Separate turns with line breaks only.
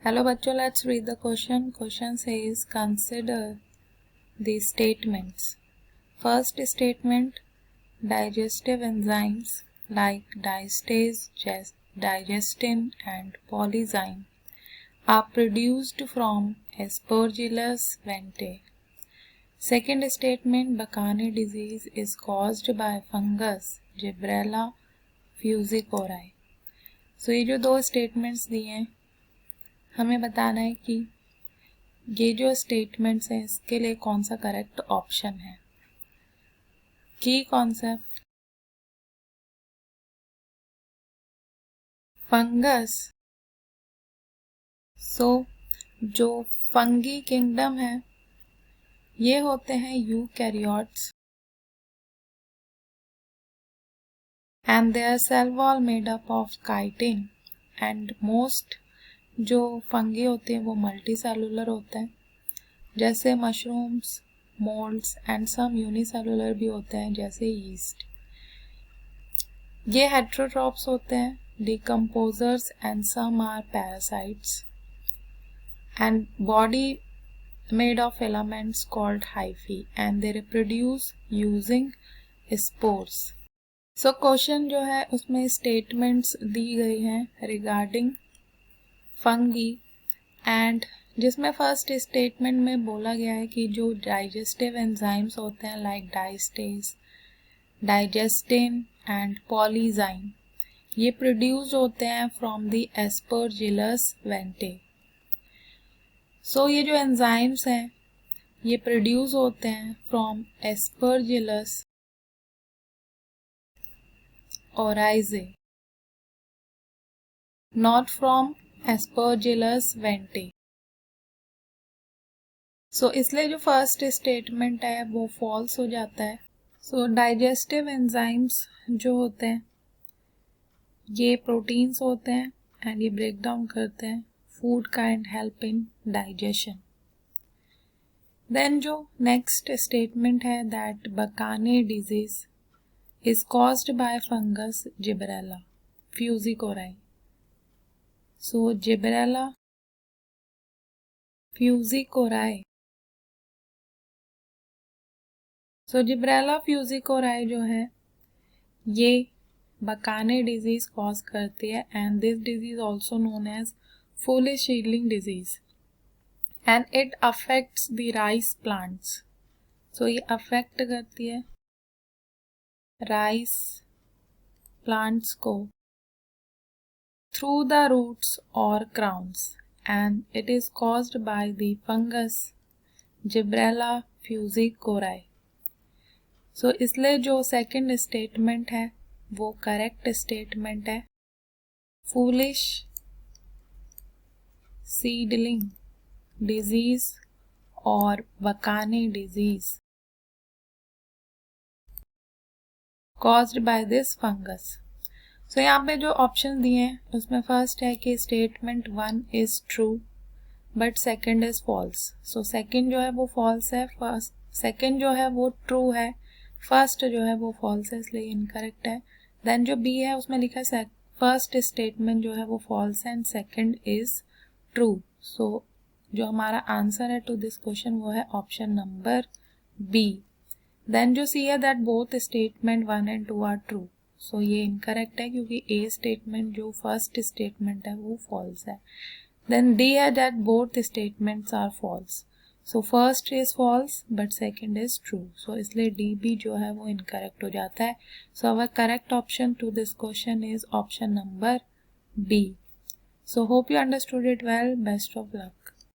Hello bachcho, let's read the question. Question says consider the statements. First statement, digestive enzymes like diastase, digestin and polyzyme are produced from Aspergillus venti. Second statement, Bakane disease is caused by fungus Gibberella fusicori. So ये जो दो statements दिए हैं हमें बताना है कि ये जो स्टेटमेंट्स हैं इसके लिए कौन सा करेक्ट ऑप्शन है. की कॉन्सेप्ट, फंगस. सो जो फंगी किंगडम है ये होते हैं eukaryotes and their cell wall made up of chitin and most जो फंगी होते हैं वो मल्टी सेलुलर होते हैं जैसे mushrooms, moulds and some unicellular भी होते हैं जैसे यीस्ट. ये हेट्रोट्रॉप्स होते हैं, decomposers and some are parasites and body made of filaments called hyphae and they reproduce using spores. So question जो है उसमें स्टेटमेंट्स दी गई हैं रिगार्डिंग फंगी एंड जिसमें फर्स्ट स्टेटमेंट में बोला गया है कि जो डाइजेस्टिव एंजाइम्स होते हैं like diastase, digestin and polyzyme ये प्रोड्यूस होते हैं from the Aspergillus wentii. So ये जो एंजाइम्स हैं ये प्रोड्यूस होते हैं from Aspergillus oryzae, not from Aspergillus wentii. So इसलिए जो फर्स्ट स्टेटमेंट है वो फॉल्स हो जाता है. सो डाइजेस्टिव एंजाइम्स जो होते हैं ये प्रोटीन्स होते हैं एंड ये ब्रेक डाउन करते हैं फूड का and help in digestion. Then जो नेक्स्ट स्टेटमेंट है that bakanae disease is caused by fungus Gibberella fujikuroi. So Gibberella fujikuroi, so Gibberella fujikuroi जो है ये बकाने डिजीज कॉज करती है and this disease also known as foolish seedling disease and it affects the rice plants. So ये affect करती है rice plants को through the roots और crowns and it is caused by the fungus Gibberella fujikuroi. So इसलिए जो second statement है वो correct statement है. फूलिश सीडलिंग डिजीज और bakanae disease caused by this fungus. So यहाँ पे जो ऑप्शन दिए हैं उसमें फर्स्ट है कि statement 1 is true but second is false. So second जो है वो फॉल्स है, फर्स्ट सेकंड जो है वो ट्रू है, फर्स्ट जो है वो फॉल्स है इसलिए इनकरेक्ट है. देन जो बी है उसमें लिखा है फर्स्ट स्टेटमेंट जो है वो फॉल्स है एंड सेकंड इज ट्रू. सो जो हमारा आंसर है टू दिस क्वेश्चन वो है ऑप्शन नंबर बी. देन जो सी है that both statement 1 and 2 are true. So ये इनकरेक्ट है क्योंकि ए स्टेटमेंट जो फर्स्ट स्टेटमेंट है वो फॉल्स है. देन डी है that both statements are false. So first is false but second is true. So इसलिए डी भी जो है वो इनकरेक्ट हो जाता है. So our correct option to this question is option number B. So hope you understood it well. Best of luck.